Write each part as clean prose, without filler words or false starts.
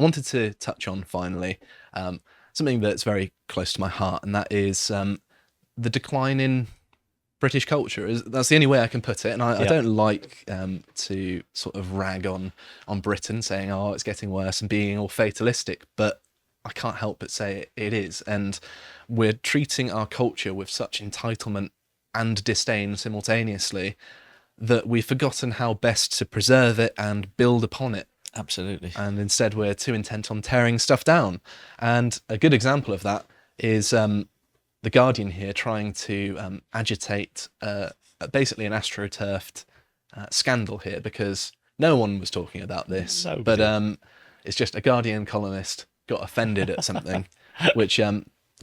I wanted to touch on finally something that's very close to my heart, and that is the decline in British culture. That's the only way I can put it. And I don't like to sort of rag on Britain, saying, "Oh, it's getting worse," and being all fatalistic. But I can't help but say it is, and we're treating our culture with such entitlement and disdain simultaneously that we've forgotten how best to preserve it and build upon it. Absolutely. And instead we're too intent on tearing stuff down. And a good example of that is the Guardian here trying to agitate basically an astroturfed scandal here, because no one was talking about this. Nobody. But it's just a Guardian columnist got offended at something, which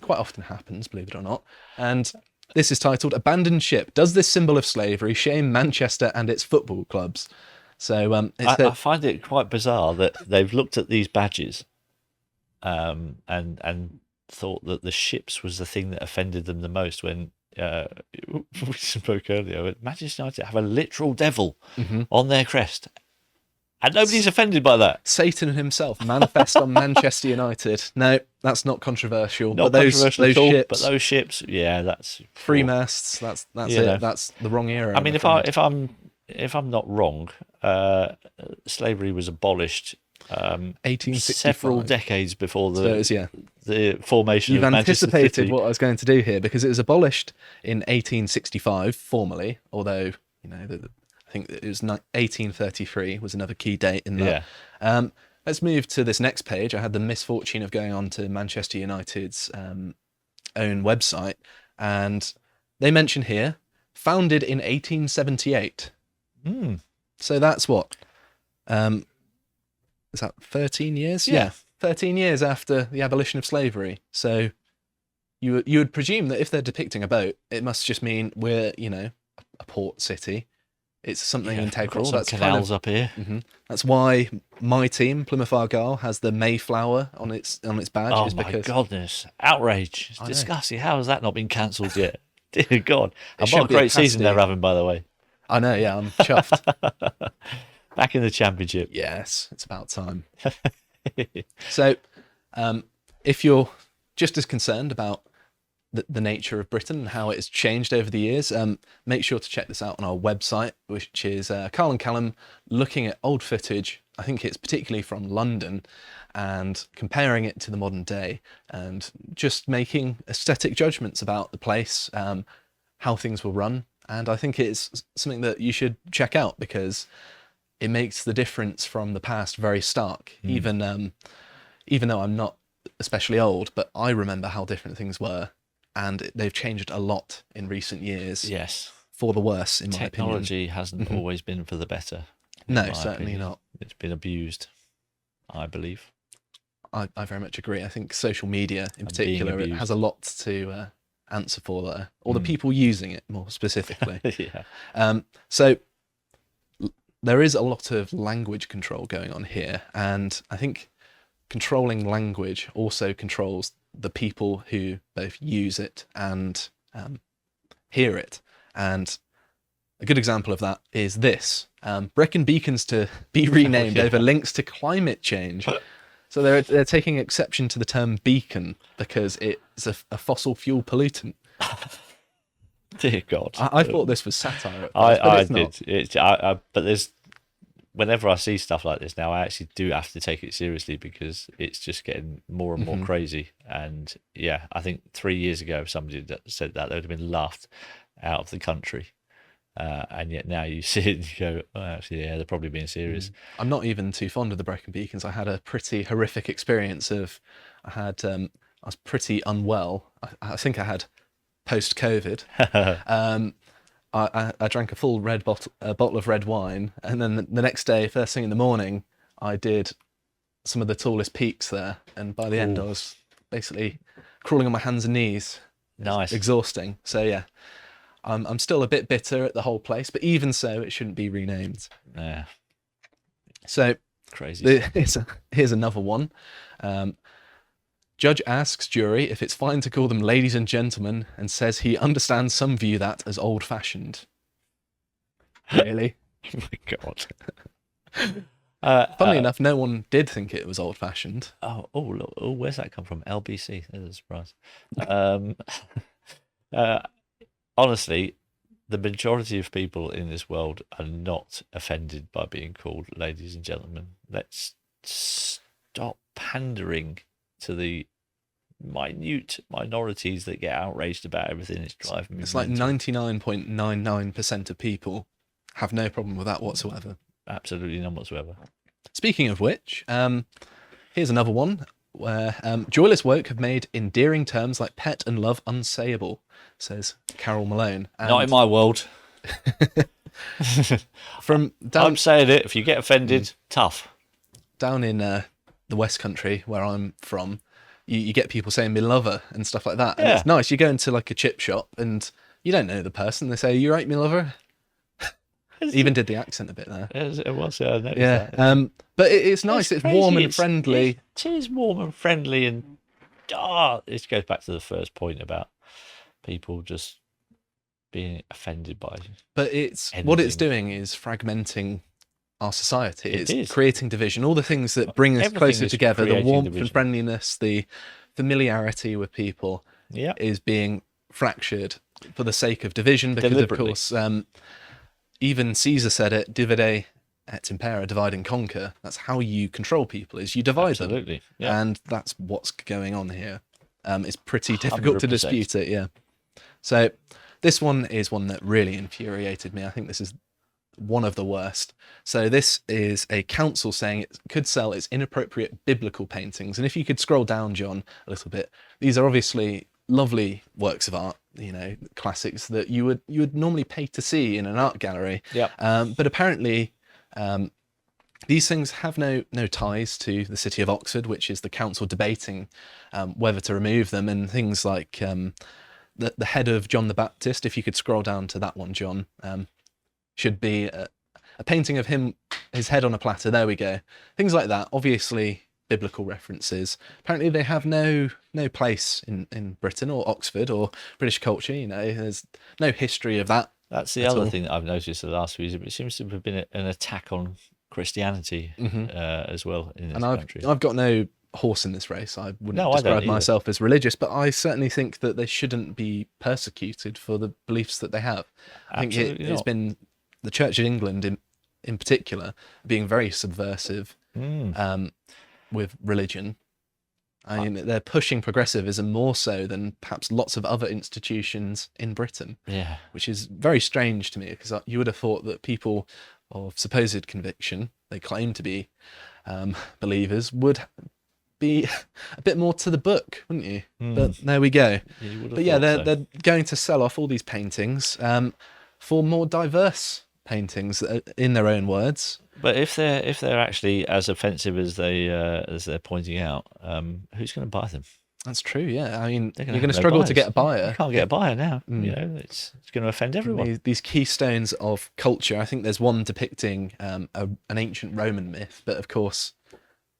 quite often happens, believe it or not. And this is titled, "Abandoned Ship. Does this symbol of slavery shame Manchester and its football clubs?" So I find it quite bizarre that they've looked at these badges and thought that the ships was the thing that offended them the most, when we spoke earlier, Manchester United have a literal devil on their crest. And nobody's offended by that. Satan himself manifest on Manchester United. No, that's not controversial. Not but controversial those at all, ships, but those ships, yeah, that's three masts. That's You it. know. That's the wrong era. I mean, if I'm not wrong, slavery was abolished 1865. several decades before So it is, yeah. the formation You've of Manchester anticipated City. what I was going to do here, because it was abolished in 1865 formally, although I think it was 1833 was another key date in that. Yeah. Let's move to this next page. I had the misfortune of going on to Manchester United's own website, and they mention here, founded in 1878. So that's what? Is that 13 years? Yeah. 13 years after the abolition of slavery. So you would presume that if they're depicting a boat, it must just mean we're, a port city. It's something integral. Got some That's canals up here. That's why my team, Plymouth Argyle, has the Mayflower on its badge. Oh is my because goodness! Outrage! It's I know. disgusting. How has that not been cancelled yet? Dear God! And should what a be a great season pasty. they're having, by the way. I know, yeah, I'm chuffed. Back in the Championship. Yes, it's about time. So, if you're just as concerned about the nature of Britain and how it has changed over the years, make sure to check this out on our website, which is Carl and Callum, looking at old footage. I think it's particularly from London, and comparing it to the modern day, and just making aesthetic judgments about the place, how things will run. And I think it's something that you should check out, because it makes the difference from the past very stark. Even though I'm not especially old, but I remember how different things were, and they've changed a lot in recent years. Yes. For the worse, in my opinion. Technology hasn't always been for the better. No, certainly not. It's been abused, I believe. I very much agree. I think social media in particular, it has a lot to answer for there, or the people using it more specifically. Yeah. So there is a lot of language control going on here, and I think controlling language also controls the people who both use it and hear it. And a good example of that is this. Brecon Beacons to be renamed over links to climate change. So they're taking exception to the term beacon because it's a fossil fuel pollutant. Dear God. I thought this was satire at first, I but it's did. not. But there's, whenever I see stuff like this now, I actually do have to take it seriously, because it's just getting more and more crazy. And yeah, I think 3 years ago, if somebody that said that, they would have been laughed out of the country. And yet now you see it and you go, oh, actually, yeah, they're probably being serious. I'm not even too fond of the Brecon Beacons. I had a pretty horrific experience I was pretty unwell. I think I had post-COVID. I drank a full bottle of red wine, and then the next day, first thing in the morning, I did some of the tallest peaks there, and by the end I was basically crawling on my hands and knees. Nice. Exhausting. So yeah, I'm still a bit bitter at the whole place, but even so, it shouldn't be renamed. Yeah. So crazy. Here's another one. Judge asks jury if it's fine to call them ladies and gentlemen, and says he understands some view that as old-fashioned. Really? Oh my God. Funnily enough, no one did think it was old-fashioned. Look, where's that come from? LBC. There's a surprise. Um, honestly, the majority of people in this world are not offended by being called ladies and gentlemen. Let's stop pandering to the minute minorities that get outraged about everything. It's driving me. It's like 99.99% of people have no problem with that whatsoever. Absolutely none whatsoever. Speaking of which, here's another one where joyless woke have made endearing terms like pet and love unsayable, says Carol Malone. And Not in my world. I'm saying it. If you get offended, tough. Down in the West Country, where I'm from, you get people saying "me lover" and stuff like that. And it's nice. You go into like a chip shop and you don't know the person. They say, "You right, me lover?" Even did the accent a bit there. It was, I noticed that. But it's nice. It's warm and friendly. It is warm and friendly, and it goes back to the first point about people just being offended by. But what it's doing is fragmenting our society. It's creating division. All the things that bring us closer together, the warmth and friendliness, the familiarity with people, is being fractured for the sake of division. Because of course, even Caesar said it: "Divide et impera," divide and conquer. That's how you control people: is you divide them. Yeah. And that's what's going on here. It's pretty difficult 100%. To dispute it. Yeah. So this one is one that really infuriated me. I think this is one of the worst. So this is a council saying it could sell its inappropriate biblical paintings. And if you could scroll down, John, a little bit, these are obviously lovely works of art, classics that you would normally pay to see in an art gallery. Yeah. But apparently these things have no ties to the city of Oxford, which is the council debating whether to remove them, and things like the head of John the Baptist, if you could scroll down to that one, John, should be a painting of him, his head on a platter. There we go. Things like that, obviously biblical references. Apparently they have no place in Britain or Oxford or British culture. There's no history of that. That's the other thing that I've noticed the last few years. It seems to have been an attack on Christianity as well in this country. I've got no horse in this race. I wouldn't describe myself as religious, but I certainly think that they shouldn't be persecuted for the beliefs that they have. I think it's been the Church of England in particular being very subversive with religion. I mean, they're pushing progressivism more so than perhaps lots of other institutions in Britain. Yeah, which is very strange to me, because you would have thought that people of supposed conviction, they claim to be believers, would be a bit more to the book, wouldn't you? But there we go. But yeah, they're going to sell off all these paintings for more diverse paintings, in their own words. But if they're actually as offensive as they're pointing out, who's going to buy them? That's true. Yeah, I mean, you're going to struggle to get a buyer. You can't get a buyer now. It's going to offend everyone. These keystones of culture. I think there's one depicting an ancient Roman myth, but of course,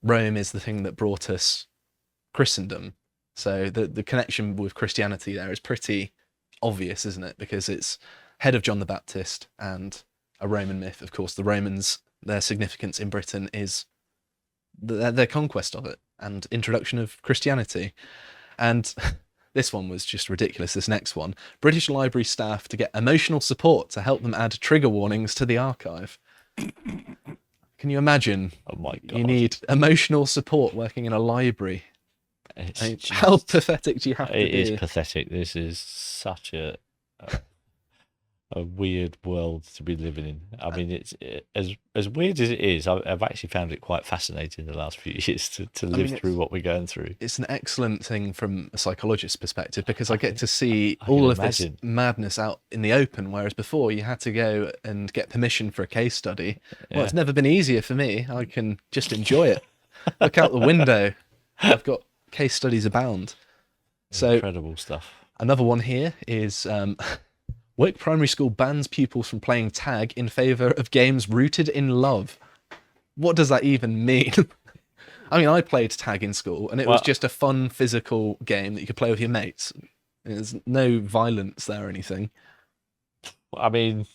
Rome is the thing that brought us Christendom. So the connection with Christianity there is pretty obvious, isn't it? Because it's head of John the Baptist and a Roman myth. Of course, the Romans, their significance in Britain is their conquest of it and introduction of Christianity. And this one was just ridiculous, this next one. British Library staff to get emotional support to help them add trigger warnings to the archive. Can you imagine? Oh my God. You need emotional support working in a library. How pathetic do you have to be? It is pathetic. This is such a weird world to be living in. I mean, it's as weird as it is. I've actually found it quite fascinating the last few years to live through what we're going through. It's an excellent thing from a psychologist's perspective, because I get to see all of this madness out in the open, whereas before you had to go and get permission for a case study. Well, it's never been easier for me. I can just enjoy it. Look out the window. I've got case studies abound. So incredible stuff. Another one here is Wick Primary School bans pupils from playing tag in favour of games rooted in love. What does that even mean? I mean, I played tag in school, and it was just a fun physical game that you could play with your mates. There's no violence there or anything. I mean,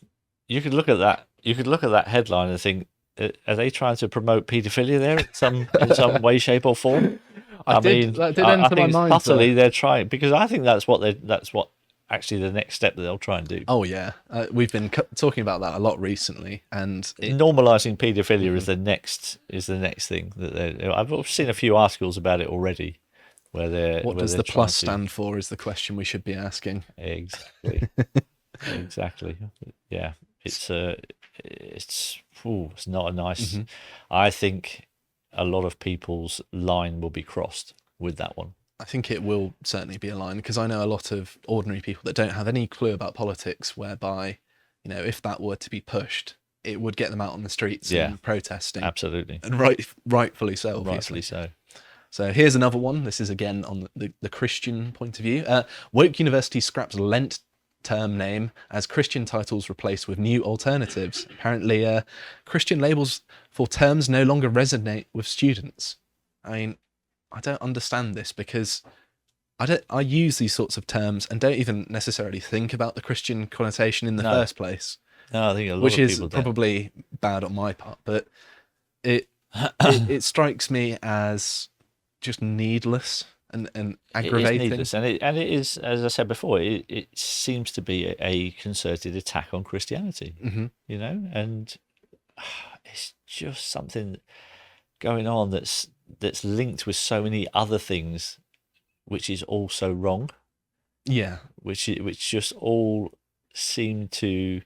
you could look at that. You could look at that headline and think are they trying to promote paedophilia there in some way, shape, or form? That did enter my think mind. subtly they're trying, because I think that's what actually the next step that they'll try and do. Oh yeah, we've been talking about that a lot recently, and Normalizing paedophilia is the next thing that I've seen a few articles about it already. What does the plus stand for is the question we should be asking. Exactly. Exactly. Yeah. It's not a nice. I think a lot of people's line will be crossed with that one. I think it will certainly be a line, because I know a lot of ordinary people that don't have any clue about politics, whereby, if that were to be pushed, it would get them out on the streets and protesting. Absolutely. And rightfully so, obviously. Rightfully so. So here's another one. This is again on the Christian point of view. Woke University scraps Lent term name as Christian titles replaced with new alternatives. Apparently, Christian labels for terms no longer resonate with students. I mean, I don't understand this, because I use these sorts of terms and don't even necessarily think about the Christian connotation in the first place. No, I think a lot which of is people probably bad on my part, but it strikes me as just needless and aggravating. It is needless, and it is, as I said before, it seems to be a concerted attack on Christianity. And it's just something going on that's linked with so many other things, which is also wrong. Yeah, which just all seem to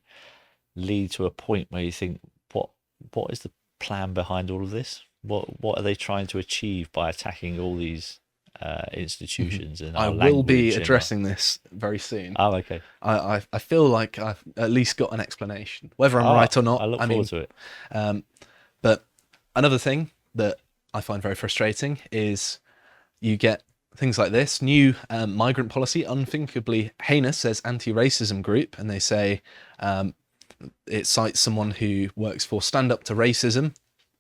lead to a point where you think, what is the plan behind all of this? What are they trying to achieve by attacking all these institutions? And I will be addressing this very soon. Oh, okay. I feel like I've at least got an explanation, whether I'm right or not. I look forward to it. But another thing that I find very frustrating is you get things like this. New Migrant Policy, unthinkably heinous, says anti-racism group, and they say it cites someone who works for Stand Up to Racism,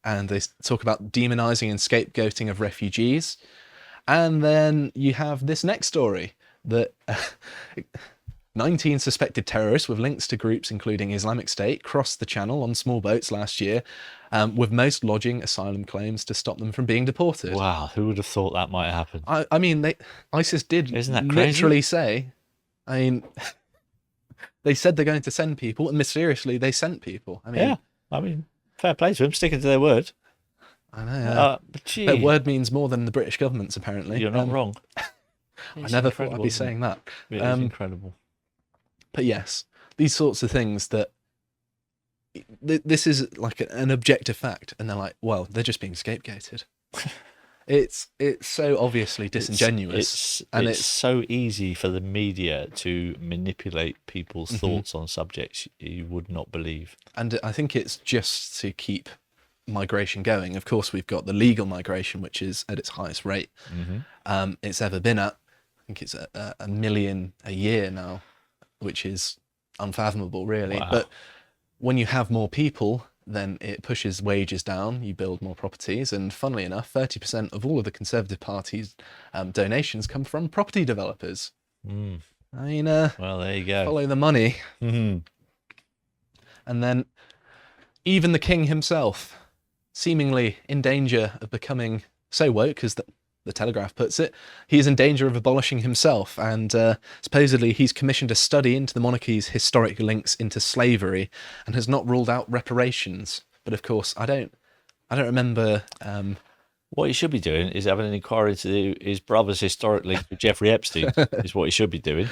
and they talk about demonizing and scapegoating of refugees. And then you have this next story that 19 suspected terrorists with links to groups including Islamic State crossed the channel on small boats last year, with most lodging asylum claims to stop them from being deported. Wow, who would have thought that might happen? I mean, ISIS did literally say, I mean, they said they're going to send people, and mysteriously they sent people. I mean, fair play to them, sticking to their word. I know. Their word means more than the British government's, apparently. You're not wrong. I never thought I'd be saying that. It is incredible. But yes, these sorts of things that this is like an objective fact, and they're like, well, they're just being scapegoated. It's so obviously disingenuous, and it's so easy for the media to manipulate people's thoughts on subjects you would not believe. And I think it's just to keep migration going. Of course, we've got the legal migration, which is at its highest rate it's ever been at. I think it's a million a year now, which is unfathomable, really. Wow. But when you have more people, then it pushes wages down, you build more properties, and funnily enough, 30% of all of the Conservative Party's donations come from property developers. I mean, well, there you go. Follow the money. And then even the king himself, seemingly in danger of becoming so woke, as the Telegraph puts it, he is in danger of abolishing himself, and supposedly he's commissioned a study into the monarchy's historic links into slavery and has not ruled out reparations. But of course, I don't remember. What he should be doing is having an inquiry into his brother's historic link with Jeffrey Epstein. Is what he should be doing,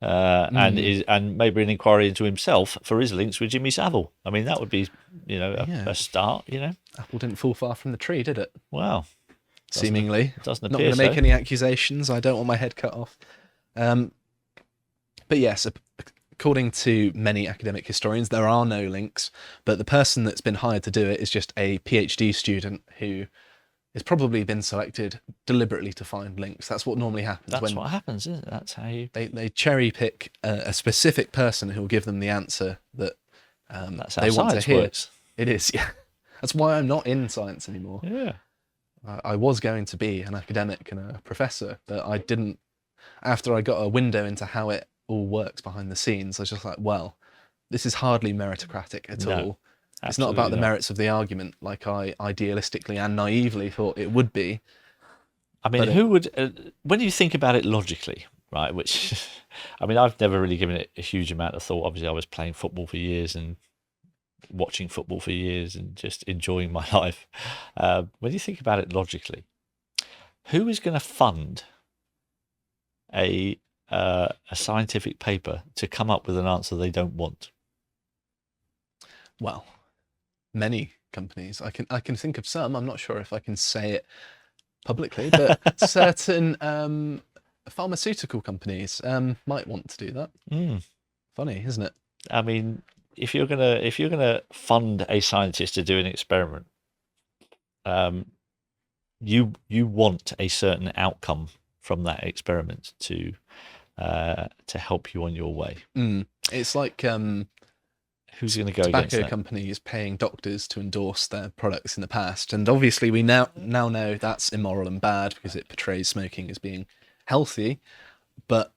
and maybe an inquiry into himself for his links with Jimmy Savile. I mean, that would be a start. Apple didn't fall far from the tree, did it? Wow. Seemingly. Doesn't not appear going to make any accusations. I don't want my head cut off. But yes, according to many academic historians, there are no links, but the person that's been hired to do it is just a PhD student who has probably been selected deliberately to find links. That's what normally happens. That's what happens, isn't it? That's how you... They cherry pick a specific person who will give them the answer that that's how they want to hear. Works. It is, yeah. That's why I'm not in science anymore. Yeah. I was going to be an academic and a professor, but I didn't. After I got a window into how it all works behind the scenes, I was just like, well, this is hardly meritocratic at all. It's not about the Absolutely not. merits of the argument, like I idealistically and naively thought it would be. I mean, But who would, when you think about it logically, right? Which, I mean, I've never really given it a huge amount of thought. Obviously, I was playing football for years and watching football for years and just enjoying my life. When you think about it logically, who is going to fund a scientific paper to come up with an answer they don't want? Well, many companies. I can think of some. I'm not sure if I can say it publicly, but certain pharmaceutical companies might want to do that. Funny, isn't it? I mean, if you're gonna fund a scientist to do an experiment, you want a certain outcome from that experiment to help you on your way. It's like who's going to go against tobacco that? companies paying doctors to endorse their products in the past, and obviously we now know that's immoral and bad because it portrays smoking as being healthy, but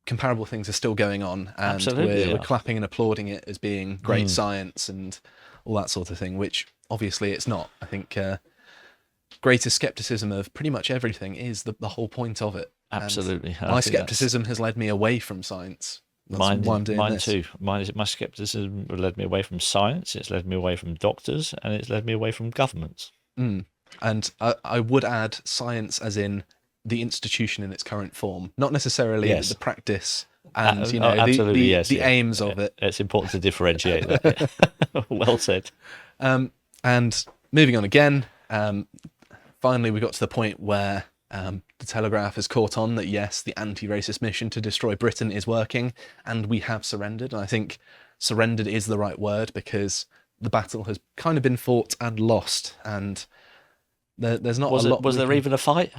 comparable things are still going on, and Absolutely, we're clapping and applauding it as being great science and all that sort of thing, which obviously it's not. I think greater skepticism of pretty much everything is the whole point of it. Absolutely. My skepticism has led me away from science. That's Mine why I'm doing this. too. My skepticism led me away from science. It's led me away from doctors, and it's led me away from governments. And I would add science as in the institution in its current form, not necessarily the practice and the aims of it. It's important to differentiate that. Well said. And moving on again, finally we got to the point where the Telegraph has caught on that yes, the anti-racist mission to destroy Britain is working, and we have surrendered. And I think surrendered is the right word because the battle has kind of been fought and lost, and there's not a lot. Was there even a fight?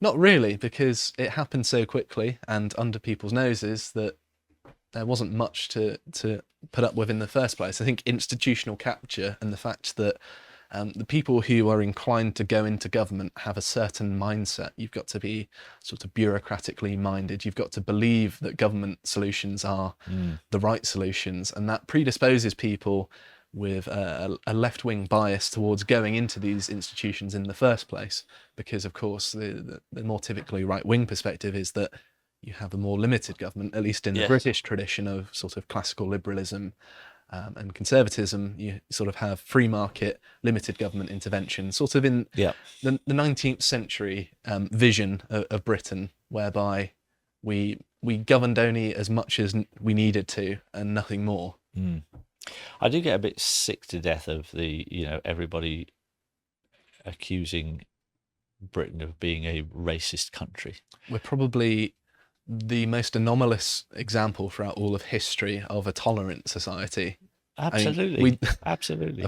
Not really, because it happened so quickly and under people's noses that there wasn't much to put up with in the first place. I think institutional capture and the fact that the people who are inclined to go into government have a certain mindset. You've got to be sort of bureaucratically minded. You've got to believe that government solutions are the right solutions, and that predisposes people with a left-wing bias towards going into these institutions in the first place, because of course the more typically right-wing perspective is that you have a more limited government, at least in the British tradition of sort of classical liberalism and conservatism. You sort of have free market, limited government intervention, sort of in the 19th century vision of Britain, whereby we governed only as much as we needed to and nothing more. I do get a bit sick to death of everybody accusing Britain of being a racist country. We're probably the most anomalous example throughout all of history of a tolerant society. Absolutely. Absolutely.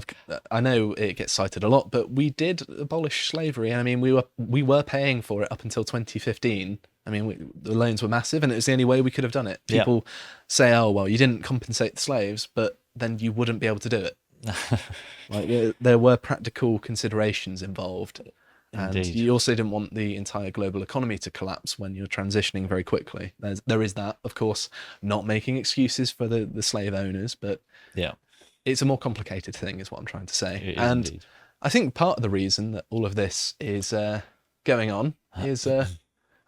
I know it gets cited a lot, but we did abolish slavery. And I mean, we were paying for it up until 2015. I mean, the loans were massive, and it was the only way we could have done it. People say, "Oh, well, you didn't compensate the slaves," but then you wouldn't be able to do it. Like there were practical considerations involved. And Indeed. you also didn't want the entire global economy to collapse when you're transitioning very quickly. There is that, of course, not making excuses for the slave owners, but it's a more complicated thing is what I'm trying to say. And indeed. I think part of the reason that all of this is going on is a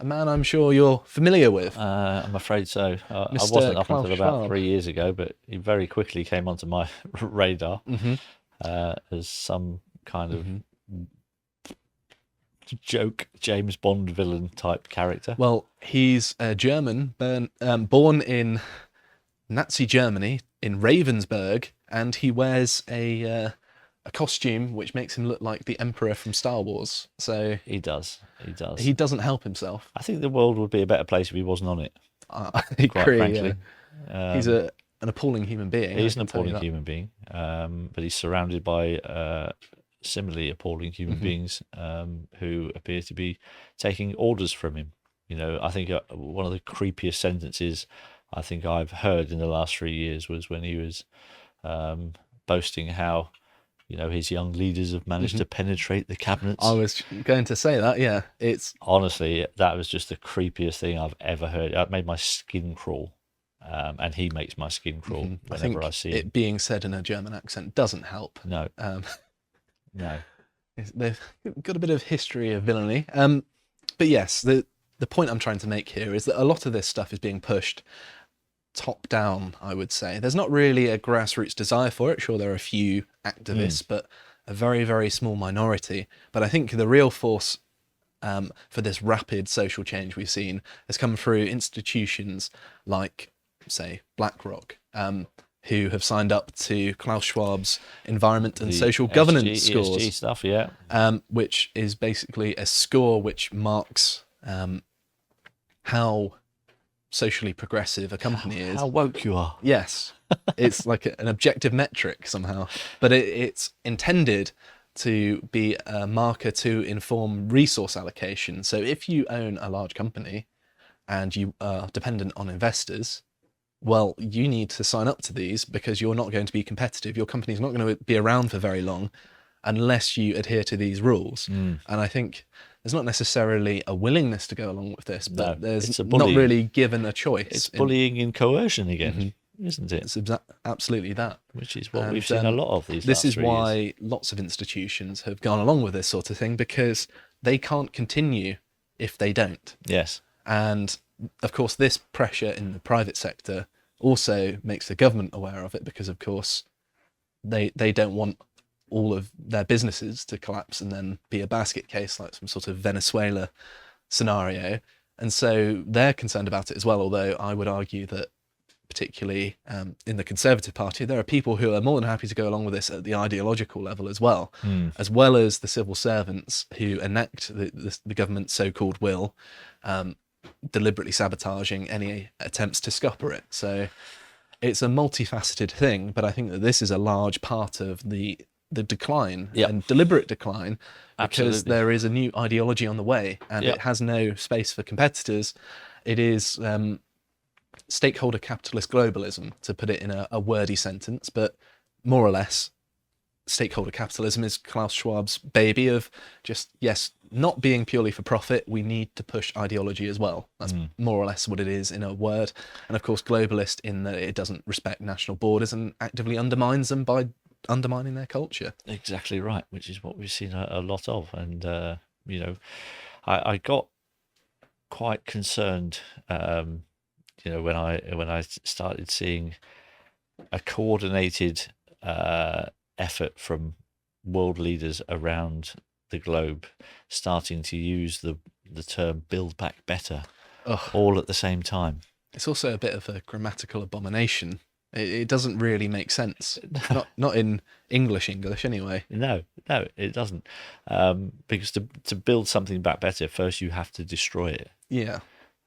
man I'm sure you're familiar with. I'm afraid so. I wasn't up until about 3 years ago, but he very quickly came onto my radar as some kind of joke James Bond villain type character. Well, he's a German, born in Nazi Germany in Ravensburg, and he wears a costume which makes him look like the Emperor from Star Wars. So he does. He doesn't help himself. I think the world would be a better place if he wasn't on it. I agree. Quite frankly, he's an appalling human being. He's an appalling human being, but he's surrounded by similarly appalling human beings who appear to be taking orders from him. You know, I think one of the creepiest sentences I think I've heard in the last 3 years was when he was boasting how, you know, his young leaders have managed to penetrate the cabinets. I was going to say that, yeah. It's honestly, that was just the creepiest thing I've ever heard. It made my skin crawl. and he makes my skin crawl I think whenever I see him. it being said in a German accent doesn't help. No, no. They've got a bit of history of villainy. But yes, the point I'm trying to make here is that a lot of this stuff is being pushed top down, I would say. There's not really a grassroots desire for it. Sure, there are a few activists, but a very, very small minority. But I think the real force for this rapid social change we've seen has come through institutions like, say, BlackRock, who have signed up to Klaus Schwab's environment and social governance scores, ESG stuff, yeah, which is basically a score which marks how socially progressive a company is. How woke you are. Yes, it's like an objective metric somehow, but it's intended to be a marker to inform resource allocation. So if you own a large company and you are dependent on investors, well, you need to sign up to these because you're not going to be competitive. Your company's not going to be around for very long unless you adhere to these rules. And I think there's not necessarily a willingness to go along with this, but there's not really given a choice. It's bullying and coercion again, isn't it? It's absolutely that. Which is what we've seen a lot of these This last is 3 why years. lots of institutions have gone along with this sort of thing, because they can't continue if they don't. Yes. And of course, this pressure in the private sector also makes the government aware of it, because of course they don't want all of their businesses to collapse and then be a basket case like some sort of Venezuela scenario. And so they're concerned about it as well, although I would argue that particularly in the Conservative Party, there are people who are more than happy to go along with this at the ideological level as well as the civil servants who enact the government's so-called will, deliberately sabotaging any attempts to scupper it. So it's a multifaceted thing, but I think that this is a large part of the decline and deliberate decline, because there is a new ideology on the way and it has no space for competitors. It is stakeholder capitalist globalism, to put it in a wordy sentence, but more or less stakeholder capitalism is Klaus Schwab's baby of just, yes, not being purely for profit, we need to push ideology as well. That's more or less what it is in a word. And of course, globalist in that it doesn't respect national borders and actively undermines them by undermining their culture. Exactly right, which is what we've seen a lot of. And, you know, I got quite concerned, you know, when I started seeing a coordinated effort from world leaders around the globe starting to use the term "build back better" all at the same time. It's also a bit of a grammatical abomination. It doesn't really make sense. Not in English anyway. No, it doesn't. Because to build something back better, first you have to destroy it. Yeah.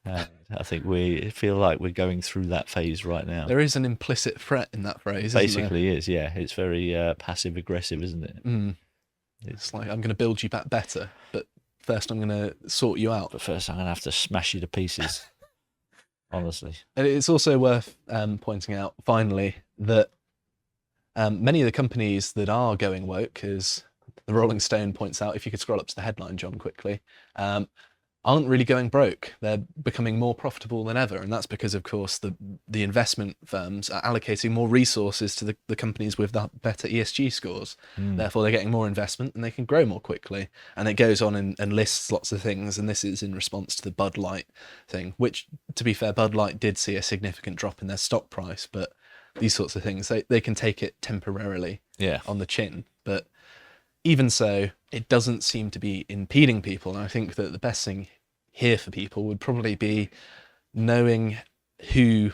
I think we feel like we're going through that phase right now. There is an implicit threat in that phrase. Basically is, yeah. It's very passive aggressive, isn't it? It's like, I'm going to build you back better, but first I'm going to sort you out. But first I'm going to have to smash you to pieces. Honestly. And it's also worth pointing out, finally, that many of the companies that are going woke, as the Rolling Stone points out, if you could scroll up to the headline, John, quickly, aren't really going broke. They're becoming more profitable than ever. And that's because, of course, the investment firms are allocating more resources to the companies with the better ESG scores. Therefore, they're getting more investment and they can grow more quickly. And it goes on and lists lots of things. And this is in response to the Bud Light thing, which, to be fair, Bud Light did see a significant drop in their stock price. But these sorts of things, they can take it temporarily on the chin. But even so, it doesn't seem to be impeding people. And I think that the best thing here for people would probably be knowing who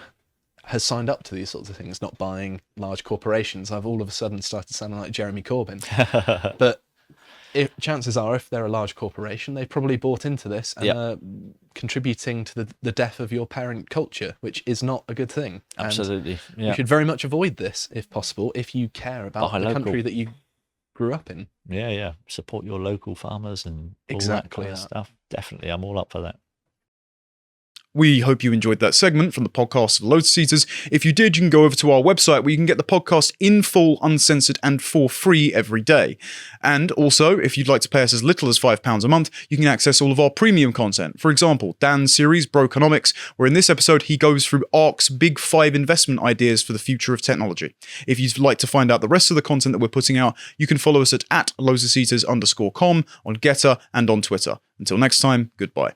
has signed up to these sorts of things, not buying large corporations. I've all of a sudden started sounding like Jeremy Corbyn. But chances are, if they're a large corporation, they've probably bought into this and are contributing to the death of your parent culture, which is not a good thing. Absolutely. You should very much avoid this, if possible, if you care about the country that you grew up in. Yeah. Support your local farmers and all that kind of stuff. Definitely, I'm all up for that. We hope you enjoyed that segment from the podcast of Lotus Eaters. If you did, you can go over to our website where you can get the podcast in full, uncensored, and for free every day. And also, if you'd like to pay us as little as £5 a month, you can access all of our premium content. For example, Dan's series, Broconomics, where in this episode he goes through ARC's big 5 investment ideas for the future of technology. If you'd like to find out the rest of the content that we're putting out, you can follow us at LotusEaters_com on Getter and on Twitter. Until next time, goodbye.